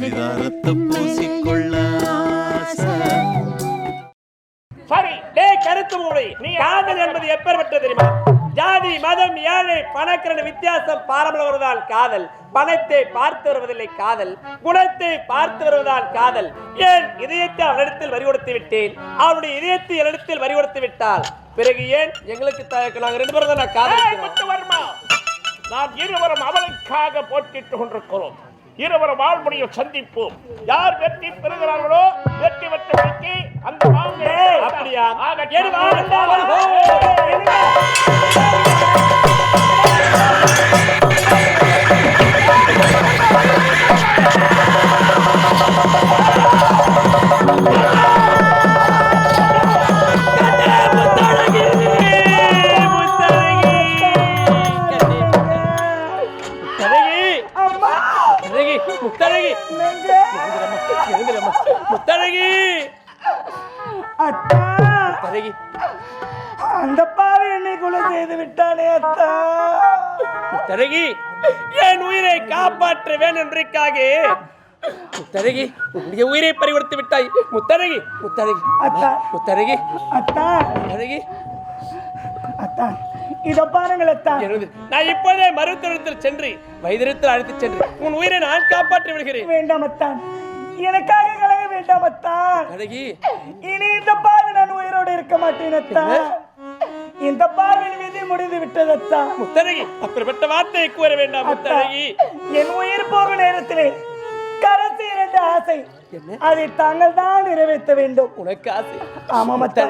பரிதாரத்தை பூசிக்கொள்ள சரி, கருத்து மூளை. நீ காதல் என்பது எப்பேற்பட்டது தெரியுமா? ஜாதி மதம் ஏழை பணக்கிரன வித்தியாசம் பாரம்பரிய வருவதால் காதல். பணத்தை பார்த்து வருவதில்லை காதல், குணத்தை பார்த்து வருவதால் காதல். ஏன் இதயத்தை அவரிடத்தில் வரி கொடுத்து விட்டேன், அவருடைய இதயத்தை என்னிடத்தில் வரி கொடுத்து விட்டால் பிறகு ஏன் எங்களுக்கு நாங்கள் ரெண்டு பேரும் தான் காதல். நான் இருவரும் அவளுக்காக போட்டிட்டு கொண்டிருக்கிறோம். இருவரும் வாழ்முறையை சந்திப்போம். யார் வெற்றி பெறுகிறார்களோ வெற்றி பெற்றவர்களுக்கு அந்த அப்படியா? அந்த பாவி என்னை கொலை செய்து விட்டானே அத்தா. முத்தழகி, என் உயிரை காப்பாற்ற வேண்டும் என்றைக்காக முத்தழகி உன்னுடைய உயிரை பறிகொடுத்து விட்டாய். முத்தழகி முத்தழகி அத்தா, முத்தழகி அத்தா, முத்தழகி அத்தா, இதோ பாருங்கள் அத்தா. நான் இப்போதே மருத்துவத்தில் சென்று வைத்தியத்தில் அழைத்து சென்று உன் உயிரை நான் காப்பாற்றி விடுகிறேன். வேண்டாம் அத்தான், எனக்காக கலங்க வேண்டாம் அத்தான். இனி இந்த பாவி நான் உயிரோடு இருக்க மாட்டேன் அத்தான். இந்த பாவின் விதி முடிந்து விட்டது அத்தா. முத்தழகி, அப்படிப்பட்ட வார்த்தையை கூற வேண்டாம் முத்தழகி. என் உயிர் போகும் நேரத்திலே கடைசி இரண்டு ஆசை, அதை தாங்கள் தான் நிறைவேற்ற வேண்டும். உனக்கு ஆசை? ஆமாம் அத்தா.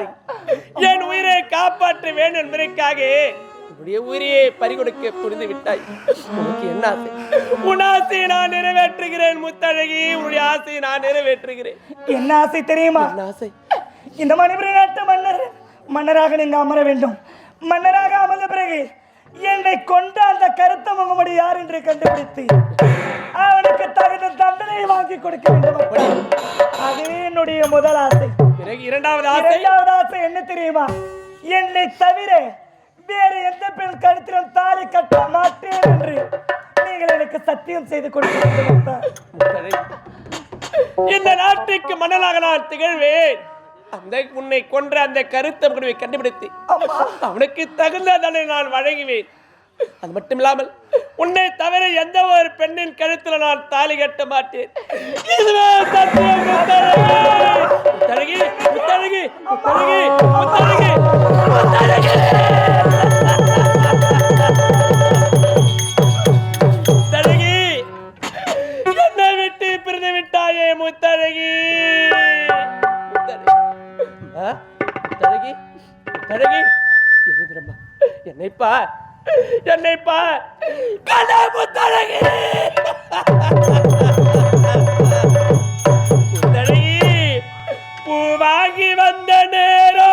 என் உயிரை காப்பாற்ற வேண்டும் என்பதற்காக உன்னுடைய உயிரையை பறிகொடுக்க புரிந்து விட்டாய். உனக்கு என்ன ஆசை? உன் ஆசையை நான் நிறைவேற்றுகிறேன் முத்தழகி, உன்னுடைய ஆசையை நான் நிறைவேற்றுகிறேன். என்ன ஆசை தெரியுமா? ஆசை? இந்த மணிபுரி நாட்டு மன்னராக நீங்க அமர வேண்டும். மன்னராக அமர்ந்த பிறகு என்னை கொண்ட அந்த கருத்த முகமடி யார் என்று கண்டுபிடித்து அவனுக்கு தகுந்த தண்டனை வாங்கி கொடுக்க வேண்டும். அதுவே என்னுடைய முதல் ஆசை. இரண்டாவது ஆசை என்ன தெரியுமா? என்னை தவிர வேறு எந்த பெண் கழுத்திலும் தாலி கட்ட மாட்டேன் என்று நீங்கள் எனக்கு சத்தியம் செய்து கொடுக்க வேண்டும். இந்த நாட்டுக்கு மன்னனாக நான் திகழ்வேன். அந்த உன்னை கொன்ற அந்த கருத்த முடிவை கண்டுபிடித்து அவனுக்கு தகுந்த தண்டனை நான் வழங்குவேன். அது மட்டும் இல்லாமல் உன்னை தவிர எந்த ஒரு பெண்ணின் கழுத்துல நான் தாலி கட்ட மாட்டேன். இதுவே சத்தியம். முத்தழகி, முத்தழகி, முத்தழகி, முத்தழகி, முத்தழகி. முத்தழகி, என்னை விட்டு பிரிந்து விட்டாயே முத்தழகி. முத்தழகி, முத்தழகி, எழுதுறம்மா, என்னைப்பா என்னைப்பா கண்ணா முத்தழகி. முத்தழகி, பூவாகி வந்த நேரம்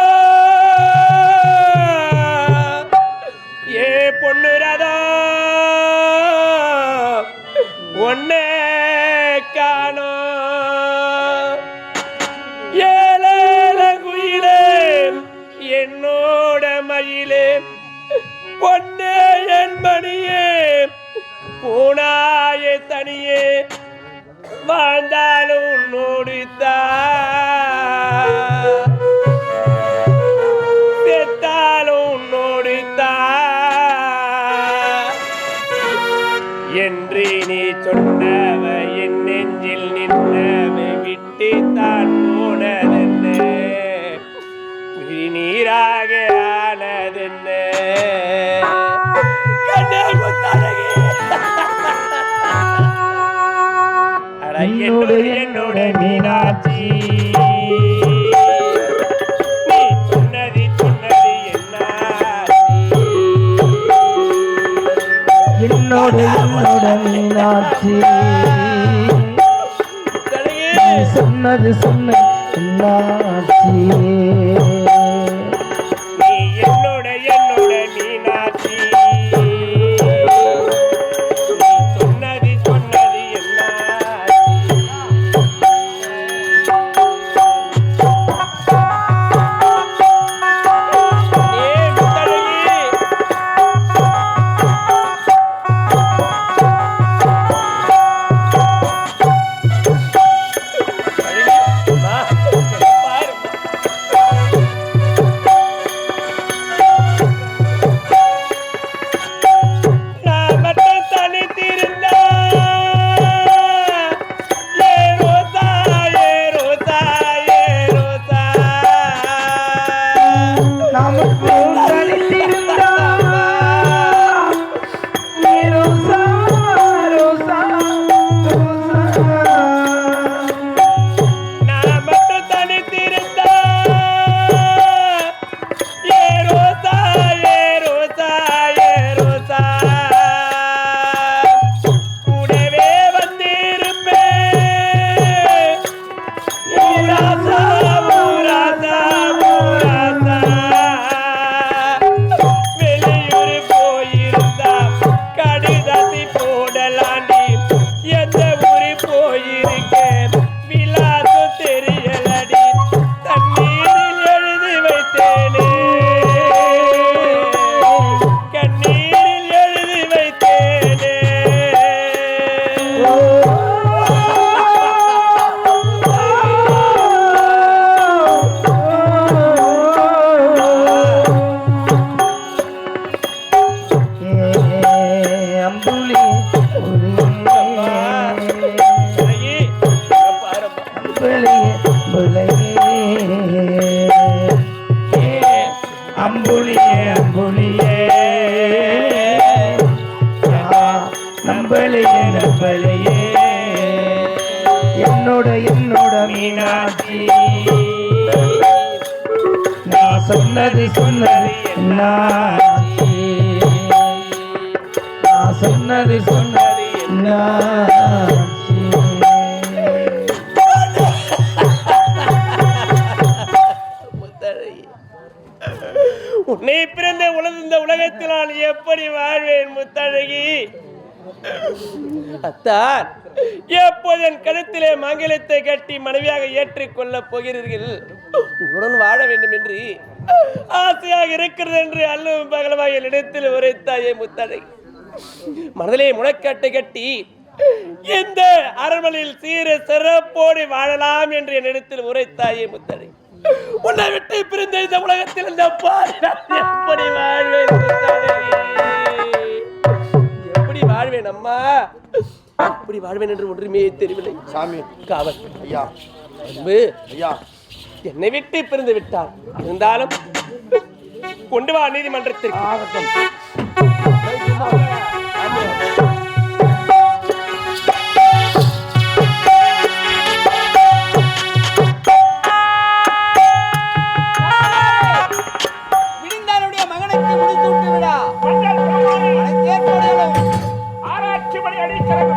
ஏ பொண்ணு ரதா ஒன்னே காணோ. ஏழேல குயிலே என்னோட மயிலே பொன்னே என் மணியே பூனாயே தனியே வாழ்ந்தாலும் உன்னோடுத்தான் செத்தாலும் உன்னோடுத்தான் என்று நீ சொன்னவ என் நெஞ்சில் நின்றவை விட்டு தான் போனதென்ன நீராக ஆனதென்ன. என்னோட மீனாட்சி நீ சொன்னது சொன்னது என்னாச்சி? என்னோட மீனாட்சி சொன்னது சொன்னது என்னாச்சி? நீ என்னோட மீனாட்சி சொன்னது சொன்னது என்னாச்சி? என்னோட மீனாட்சி நான் சொன்னது என்னாச்சி நான் சொன்னது என்னாச்சி உன்னை பிறந்த உலர்ந்த உலகத்தில் நான் எப்படி வாழ்வேன் முத்தழகி? அத்தான், எப்போது என் கழுத்திலே மங்களத்தை கட்டி மனைவியாக ஏற்றுக்கொள்ளப் போகிறீர்கள்? உன்னுடன் வாழ வேண்டும் என்று ஆசையாக இருக்கிறது என்று அல்லும் பகலமாக என்னிடத்தில் உரைத்தாயே முத்தழகி. மனதிலே முளைக்காட்டை கட்டி இந்த அரண்மனையில் சீர சிறப்போடு வாழலாம் என்று என்னிடத்தில் உரைத்தாயே முத்தழகி. உன்னை விட்டு பிரிந்த இந்த உலகத்தில் இந்த எப்படி வாழ்வேன் முத்தழகி? எப்படி வாழ்வேன் அம்மா? எப்படி வாழ்வேன் என்று ஒன்றுமே தெரியவில்லை. சாமி, காவல் ஐயா, அன்பு ஐயா, என்னை விட்டு பிரிந்து விட்டார். இருந்தாலும் கொண்டு வா நீதிமன்றத்திற்கு. ஆகட்டும். விழுந்தாருடைய மகனுக்கு முடித்து விட்டு விடா. ஆராய்ச்சி மணி அடிக்கிறது.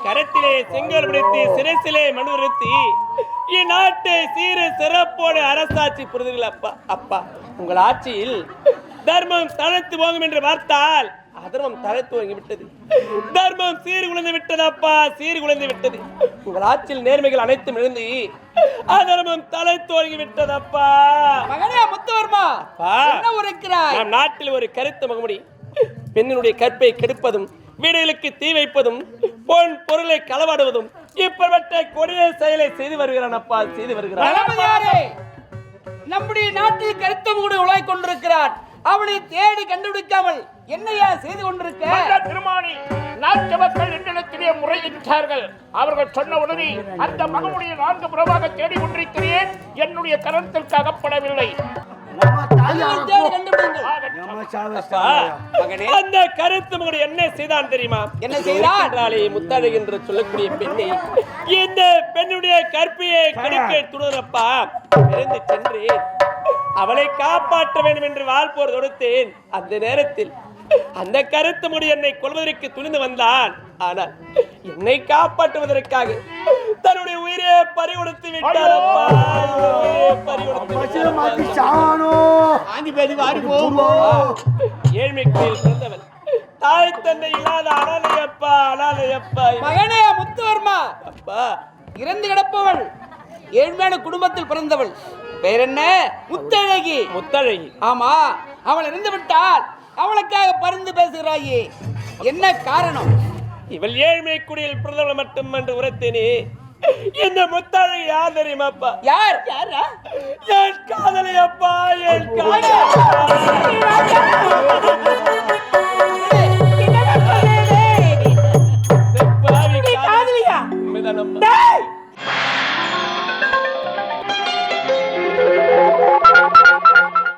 கரத்திலே செங்கல் பிடித்து சிரசிலே மனு நிறுத்தி இந்நாட்டை சீர சிறப்போடு அரசாட்சி புரிதுகள் அப்பா. அப்பா, உங்கள் ஆட்சியில் தர்மம் தளர்த்து போகும் என்று பார்த்தால் அதர்மம் தளர்த்து வாங்கி விட்டது. தர்மம் சீர்குலைந்து விட்டது அப்பா, சீர்குலைந்து விட்டது. உங்கள் ஆட்சியில் நேர்மைகள் அனைத்தும் இழந்து அதர்மம் தளர்த்து வாங்கி விட்டது அப்பா. மகனே முத்துவர்மா, என்ன உரைக்கிறாய்? நம் நாட்டில் ஒரு கருத்து முகமுடி பெண்ணினுடைய கற்பை கெடுப்பதும், வீடுகளுக்கு தீ வைப்பதும், பொன் பொருளை களவாடுவதும் இப்படிப்பட்ட கொடிய செயலை செய்து வருகிறான் அப்பா, செய்து வருகிறான். நம்முடைய நாட்டில் கருத்தம் கூட உலாய் கொண்டிருக்கிறான். அவனை தேடி கண்டுபிடிக்காமல் என்னையா செய்து கொண்டிருக்க? திருமானி, நாட்டு மக்கள் என்னிடத்திலே முறையிட்டார்கள். அவர்கள் சொன்ன உடனே அந்த மகனுடைய 4 புறமாக தேடி கொண்டிருக்கிறேன். என்னுடைய கரத்திற்கு அகப்படவில்லை. அந்த கருத்து மகன் என்ன செய்தான் தெரியுமா? என்ன செய்தான்? முத்தழகி என்று சொல்லக்கூடிய பெண்ணை, இந்த பெண்ணுடைய கற்பியை கெடுக்க துணுறப்பா இருந்து சென்று அவளை காப்பாற்ற வேண்டும் என்று வாழ்போர் தொடுத்தேன். அந்த நேரத்தில் அந்த கருத்து முடி என்னை கொல்வதற்கு துணிந்து வந்தான். ஆனால் என்னை காப்பாற்றுவதற்காக தன்னுடைய உயிரை பறிகொடுத்து விட்டார். ஏழ்மைக்குள் பிறந்தவன், தாய் தந்தை இல்லாத அனாதையப்பா, அனாதையப்பா. மகனே முத்துவர்மா, அப்பா, இறந்து கிடப்பவள் ஏழ்மையான குடும்பத்தில் பிறந்தவள். பேர் என்ன? முத்தழகி. முத்தழகி. ஆமா, அவள் இறந்து விட்டால் அவளுக்காக பரிந்து பேசுகிறாயே, என்ன காரணம்? இவள் ஏழ்மை குடியில் பிறந்தவள் மட்டும் என்று உரைத்தேனே. இந்த முத்தழகி யார் தெரியுமாப்பா? யார்? யாரா? என் காதலி அப்பா, என் காதலி.